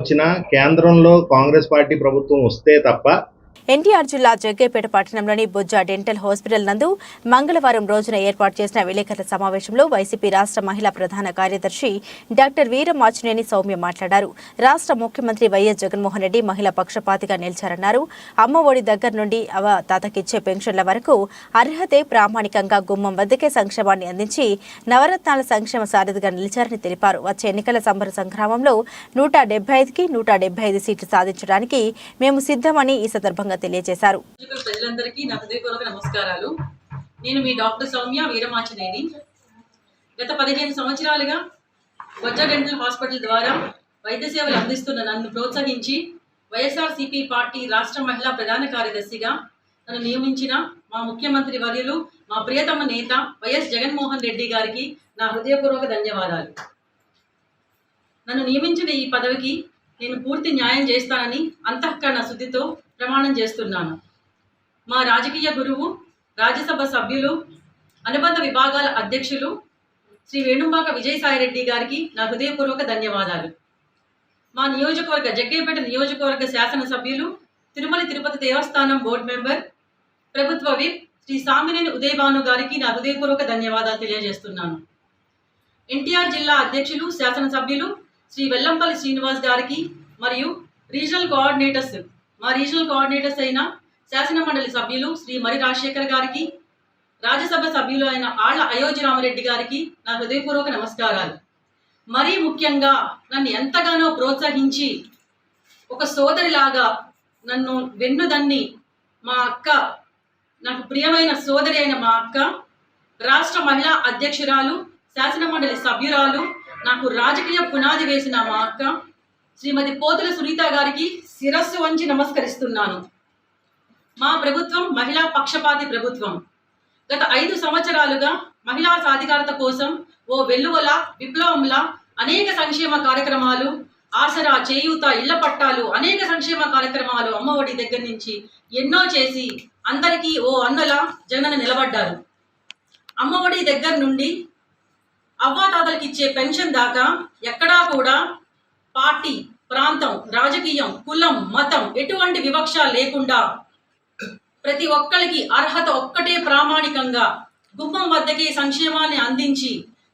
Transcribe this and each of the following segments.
వచ్చిన కేంద్రంలో కాంగ్రెస్ పార్టీ ప్రభుత్వం వస్తే తప్ప ఎన్టీఆర్ జిల్లా జగ్గేపేట పట్టణంలోని బుజ్జా డెంటల్ హాస్పిటల్ నందు మంగళవారం రోజున ఏర్పాటు చేసిన విలేకరుల సమావేశంలో వైసీపీ రాష్ట్ర మహిళా ప్రధాన కార్యదర్శి డాక్టర్ వీరమాచినేని సౌమ్య మాట్లాడారు. రాష్ట్ర ముఖ్యమంత్రి వైఎస్ జగన్మోహన్ రెడ్డి మహిళా పక్షపాతిగా నిలిచారన్నారు. అమ్మ ఒడి దగ్గర నుండి తాతకిచ్చే పెన్షన్ల వరకు అర్హతే ప్రామాణికంగా గుమ్మం వద్దకే సంక్షేమాన్ని అందించి నవరత్నాల సంక్షేమ సారథిగా నిలిచారని తెలిపారు. వచ్చే ఎన్నికల సంబర సంగ్రామంలో 175కి 175 సీట్లు సాధించడానికి మేము సిద్ధమని ఈ సందర్భంగా తెలియజేశారు. ప్రజలందరికీ నా హృదయపూర్వక నమస్కారాలు. నేను మీ డాక్టర్ సౌమ్య వీరమాచినేని. గత 15 సంవత్సరాలుగా బుజ్జా డెంటల్ హాస్పిటల్ ద్వారా వైద్య సేవలు అందిస్తున్న నన్ను ప్రోత్సహించి వైఎస్ఆర్సీపీ పార్టీ రాష్ట్ర మహిళా ప్రధాన కార్యదర్శిగా నన్ను నియమించిన మా ముఖ్యమంత్రి వర్యులు, మా ప్రియతమ నేత వైఎస్ జగన్మోహన్ రెడ్డి గారికి నా హృదయపూర్వక ధన్యవాదాలు. నన్ను నియమించిన ఈ పదవికి నేను పూర్తి న్యాయం చేస్తానని అంతఃకరణ శుద్ధితో ప్రమాణం చేస్తున్నాను. మా రాజకీయ గురువు, రాజ్యసభ సభ్యులు, అనుబంధ విభాగాల అధ్యక్షులు శ్రీ వేణుంబాక విజయసాయిరెడ్డి గారికి నా హృదయపూర్వక ధన్యవాదాలు. మా నియోజకవర్గ జగ్గేపేట నియోజకవర్గ శాసనసభ్యులు, తిరుమల తిరుపతి దేవస్థానం బోర్డు మెంబర్, ప్రభుత్వ విప్ శ్రీ సామినేని ఉదయభాను గారికి నా హృదయపూర్వక ధన్యవాదాలు తెలియజేస్తున్నాను. ఎన్టీఆర్ జిల్లా అధ్యక్షులు, శాసనసభ్యులు శ్రీ వెల్లంపల్లి శ్రీనివాస్ గారికి మరియు రీజనల్ కోఆర్డినేటర్స్ అయిన శాసన మండలి సభ్యులు శ్రీ మరి రాజశేఖర్ గారికి, రాజ్యసభ సభ్యులు అయిన ఆళ్ల అయోధ్య రామరెడ్డి గారికి నా హృదయపూర్వక నమస్కారాలు. మరీ ముఖ్యంగా నన్ను ఎంతగానో ప్రోత్సహించి ఒక సోదరిలాగా నన్ను వెన్నుదన్ని మా అక్క, నాకు ప్రియమైన సోదరి అయిన మా అక్క, రాష్ట్ర మహిళా అధ్యక్షురాలు, శాసన మండలి సభ్యురాలు, నాకు రాజకీయ పునాది వేసిన మా అక్క శ్రీమతి పోతుల సునీత గారికి శిరస్సు వంచి నమస్కరిస్తున్నాను. మా ప్రభుత్వం మహిళా పక్షపాతి ప్రభుత్వం. గత 5 సంవత్సరాలుగా మహిళా సాధికారత కోసం ఓ వెల్లువల విప్లవంలా అనేక సంక్షేమ కార్యక్రమాలు, ఆసరా, చేయూత, ఇళ్ల పట్టాలు, అనేక సంక్షేమ కార్యక్రమాలు, అమ్మఒడి దగ్గర నుంచి ఎన్నో చేసి అందరికీ ఓ అన్నలా జగనన్న నిలబడ్డారు. అమ్మఒడి దగ్గర నుండి అవ్వాతాతలకు ఇచ్చే పెన్షన్ దాకా ఎక్కడా కూడా పార్టీ, ప్రాంతం, రాజకీయం, కులం, మతం ఎటువంటి వివక్ష లేకుండా ప్రతి ఒక్కరికి అర్హత ఒక్కటే ప్రామాణికంగా గుమ్మం వద్దకే సంక్షేమాన్ని అందించి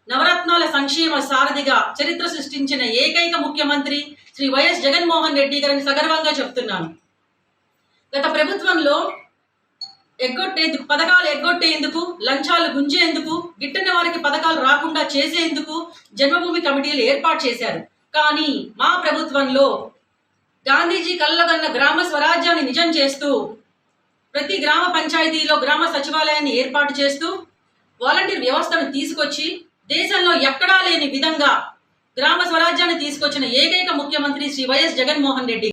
నవరత్నాల సంక్షేమ సారథిగా చరిత్ర సృష్టించిన ఏకైక ముఖ్యమంత్రి శ్రీ వైఎస్ జగన్మోహన్ రెడ్డి గారిని సగర్వంగా చెప్తున్నాను. గత ప్రభుత్వంలో పథకాలు ఎగ్గొట్టేందుకు, లంచాలు గుంజేందుకు, గిట్టని వారికి పథకాలు రాకుండా చేసేందుకు జన్మభూమి కమిటీలు ఏర్పాటు చేశారు. కానీ మా ప్రభుత్వంలో గాంధీజీ కళ్ళగన్న గ్రామ స్వరాజ్యాన్ని నిజం చేస్తూ ప్రతి గ్రామ పంచాయతీలో గ్రామ సచివాలయాన్ని ఏర్పాటు చేస్తూ వాలంటీర్ వ్యవస్థను తీసుకొచ్చి దేశంలో ఎక్కడా లేని విధంగా గ్రామ స్వరాజ్యాన్ని తీసుకొచ్చిన ఏకైక ముఖ్యమంత్రి శ్రీ వైఎస్ జగన్మోహన్ రెడ్డి.